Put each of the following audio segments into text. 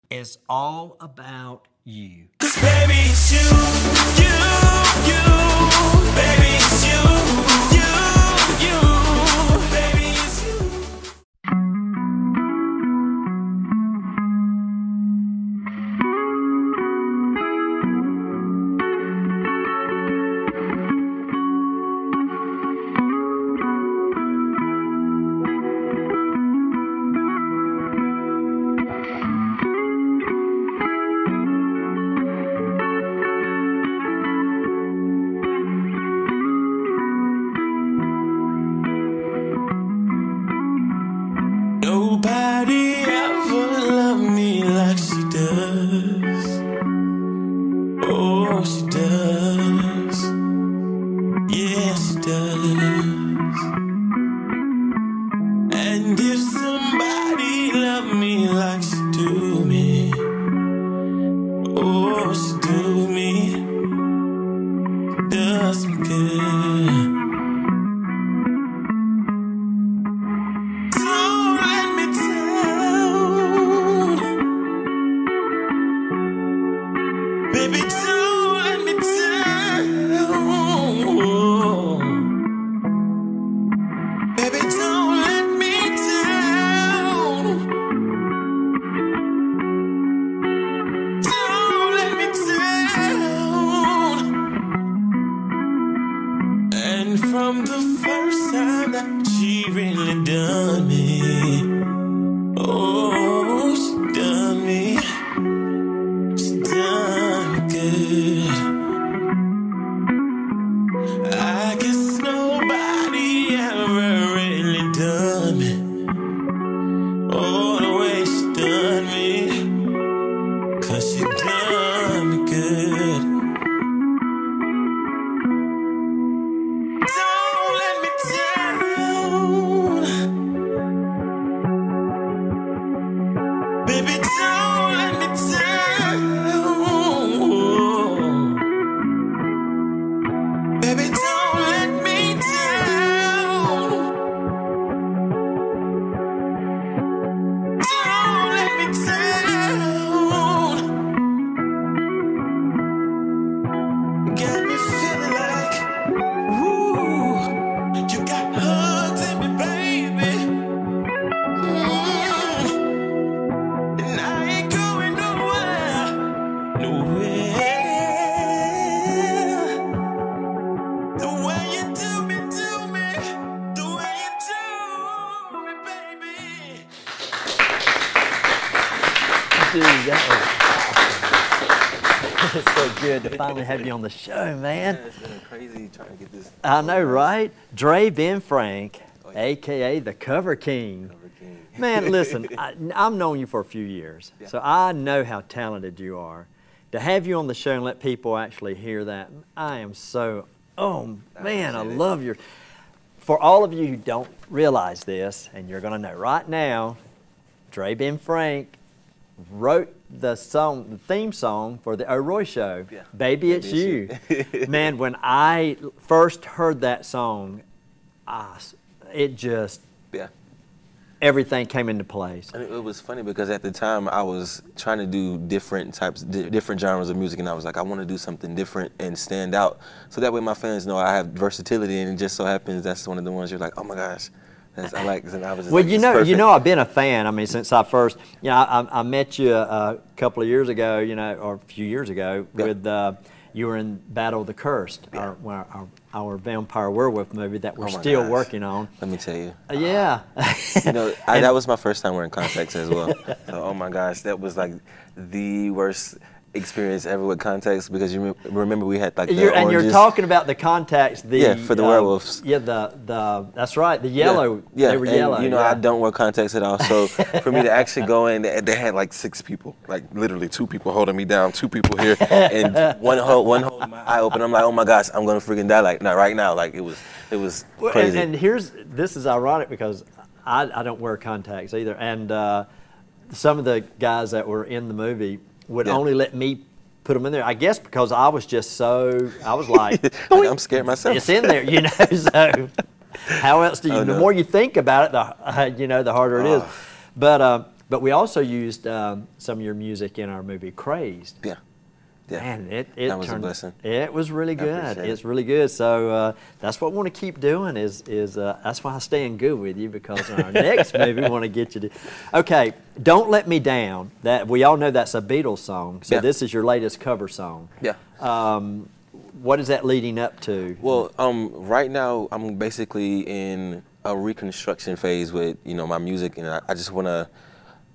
is all about you. 'Cause baby, it's you, you, you. Baby, it's you, you, you. Baby, it's you. Nobody ever loved me like she does. Oh, she does. Yeah, she does. And if somebody loved me like she do me, oh, she do me, does me good. Baby, don't let me down. Baby, don't let me down. Don't let me down. And from the first time that she really done me, oh, she done me. I guess nobody ever really done me. Oh, the way she done me. 'Cause she done me good. Don't let me down. Baby, don't let me down. Baby, don't let me down. Don't let me down. Got me feeling like, ooh, you got hugs in me, baby. And I ain't going nowhere, nowhere. The way you do me, the way you do me, baby. Dude, that was it's so good to finally have you on the show, man. Yeah, it's been crazy trying to get this. I know, right? Dre Ben Frank, a.k.a. the Cover King. Man, listen, I've known you for a few years, so I know how talented you are. To have you on the show and let people actually hear that, I am so, oh man, I love your, for all of you who don't realize this, and you're gonna know right now, Dre Ben Frank wrote the song, the theme song for the O'Roy Show, Baby It's You. Man, when I first heard that song, it just, everything came into place. And it was funny because at the time I was trying to do different genres of music, and I was like, I want to do something different and stand out, so that way my fans know I have versatility. And it just so happens that's one of the ones you're like, oh my gosh, I like. And I was just well, like, you know, I've been a fan. I mean, since I first, I met you a couple of years ago, or a few years ago with. You were in Battle of the Cursed, our vampire werewolf movie that we're still working on. Let me tell you. Yeah. That was my first time wearing contacts as well. So, oh my gosh, that was like the worst experience ever with contacts, because you remember we had like the and you're talking about the contacts, for the werewolves. Yeah, that's right, the yellow. Yeah, they were yellow. I don't wear contacts at all. So for me to actually go in, they had like 6 people, like literally 2 people holding me down, 2 people here, and one holding my eye open. I'm like, oh my gosh, I'm gonna freaking die like right now. Like it was crazy. And this is ironic because I don't wear contacts either, and some of the guys that were in the movie would only let me put them in there. I guess because I was like, I'm scared myself. It's in there, So how else do you? The more you think about it, the harder it is. But But we also used some of your music in our movie Crazed. Yeah. Yeah. Man, it that was turned, a blessing. It was really good. appreciate It's it. really good. So that's what we want to keep doing. That's why I stay in good with you, because in our next movie we want to get you to. Okay, Don't Let Me Down. That we all know that's a Beatles song. So Yeah. this is your latest cover song. Yeah. What is that leading up to? Well, right now I'm basically in a reconstruction phase with my music, and I just want to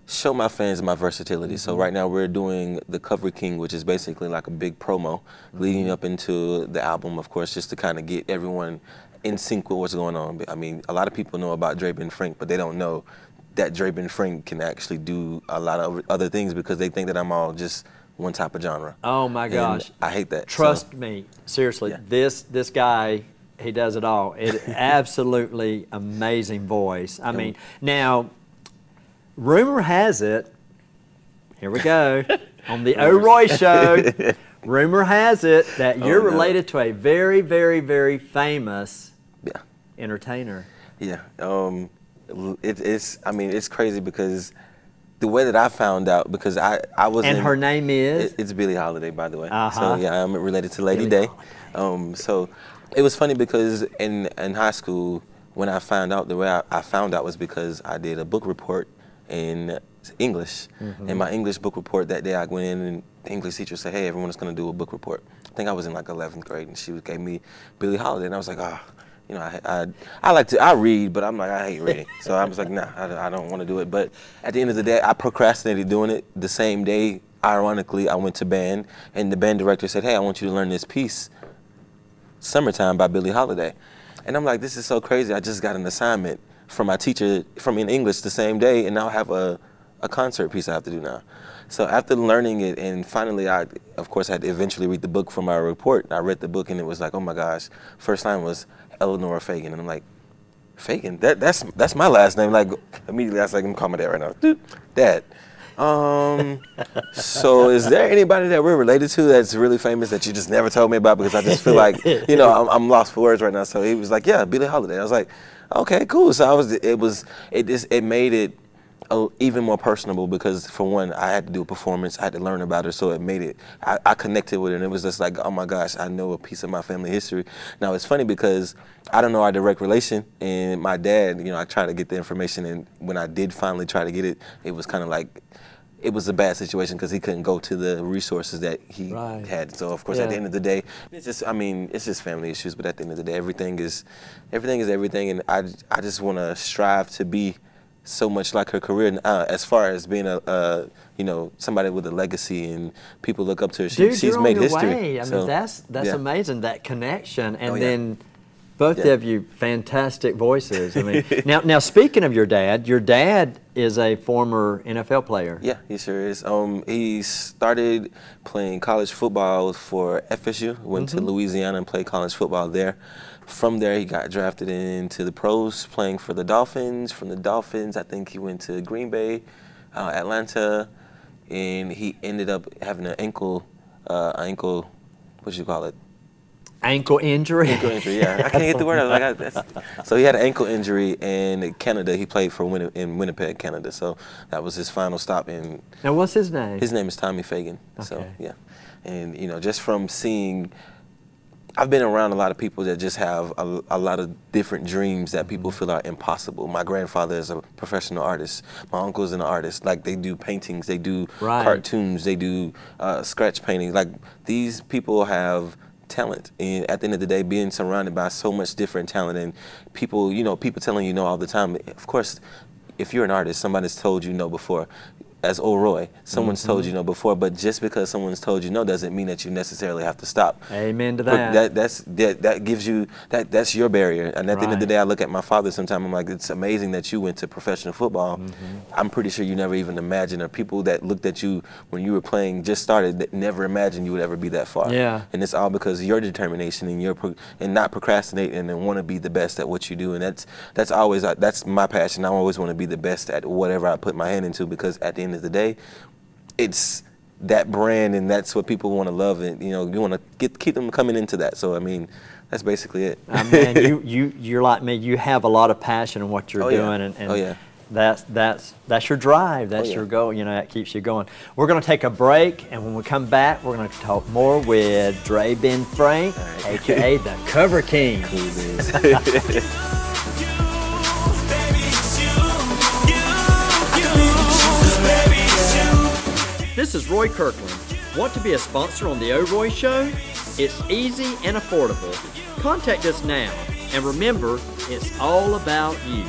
show my fans my versatility. So right now we're doing the Cover King, which is basically like a big promo leading up into the album, of course, just to kind of get everyone in sync with what's going on. I mean, a lot of people know about Dre Ben Frank, but they don't know that Dre Ben Frank can actually do a lot of other things, because they think that I'm all just one type of genre. Oh my gosh. And I hate that. Trust me, seriously, Yeah. this guy, he does it all. Absolutely amazing voice. I mean, now, rumor has it, here we go, on the O'Roy Show, rumor has it that you're no. related to a very, very, very famous Yeah. entertainer. Yeah. It's crazy, because the way that I found out, because I was And her name is? It's Billie Holiday, by the way. Uh-huh. So yeah, I'm related to Lady Billie Day. So it was funny, because in high school, when I found out, the way I found out was because I did a book report in English. And my English book report that day, I went in and the English teacher said, hey, everyone's going to do a book report. I think I was in like 11th grade, and she gave me Billie Holiday, and I was like, I read, but I'm like, I hate reading. So I was like, nah, I don't want to do it. But at the end of the day, I procrastinated doing it. The same day, ironically, I went to band, and the band director said, hey, I want you to learn this piece, Summertime by Billie Holiday. And I'm like, this is so crazy. I just got an assignment from my teacher in English the same day, and now I have a concert piece I have to do now. So after learning it, and finally I, of course, had to eventually read the book for my report. I read the book, and it was like, oh my gosh, first line was Eleanor Fagan, and I'm like, Fagan? That's my last name. Like, immediately I was like, I'm calling my dad right now. Dude, Dad. So is there anybody that we're related to that's really famous that you just never told me about? Because I just feel like, I'm lost for words right now. So he was like, yeah, Billie Holiday. I was like, okay, cool. So it made it even more personable, because for one, I had to do a performance, I had to learn about her, so it made it, I connected with her, and it was just like, oh my gosh, I know a piece of my family history. Now it's funny, because I don't know our direct relation, and my dad, I tried to get the information, and when I did finally try to get it, it was kind of like, it was a bad situation, because he couldn't go to the resources that he had. So of course, at the end of the day, it's just family issues. But at the end of the day, everything is everything, and I just want to strive to be so much like her career, as far as being somebody with a legacy, and people look up to her. Dude, She's made history. Way. I mean, that's yeah. amazing, that connection, and Oh, yeah. then both of you fantastic voices. I mean, now speaking of your dad is a former NFL player. Yeah, he sure is. He started playing college football for FSU, went to Louisiana and played college football there. From there, he got drafted into the pros, playing for the Dolphins. From the Dolphins, I think he went to Green Bay, Atlanta, and he ended up having an ankle, what you call it? Ankle injury? Ankle injury, yeah. I can't get the word. I was like, so he had an ankle injury in Canada. He played for in Winnipeg, Canada. So that was his final stop. Now, what's his name? His name is Tommy Fagan. Okay. So, yeah. And, just from seeing, I've been around a lot of people that just have a lot of different dreams that people feel are impossible. My grandfather is a professional artist. My uncle's an artist. Like, they do paintings, they do cartoons, they do scratch painting. Like, these people have talent, and at the end of the day, being surrounded by so much different talent, and people, people telling you no all the time. Of course, if you're an artist, somebody's told you no before. As O'Roy, someone's told you no before, but just because someone's told you no doesn't mean that you necessarily have to stop. Amen to that. That gives you, that's your barrier. And at the end of the day, I look at my father sometimes, I'm like, it's amazing that you went to professional football. I'm pretty sure you never even imagined, or people that looked at you when you were playing, just started, that never imagined you would ever be that far. Yeah. And it's all because of your determination and not procrastinating and want to be the best at what you do. And that's always, that's my passion. I always want to be the best at whatever I put my hand into, because at the end of the day, it's that brand, and that's what people want to love, and you want to keep them coming into that. So I mean, that's basically it. Man, you're like me. You have a lot of passion in what you're doing, and That's your drive. That's your goal. You know, that keeps you going. We're going to take a break, and when we come back, we're going to talk more with Dre Ben Frank, aka the Cover King. Cool, man. This is Roy Kirkland. Want to be a sponsor on The O'Roy Show? It's easy and affordable. Contact us now, and remember, it's all about you.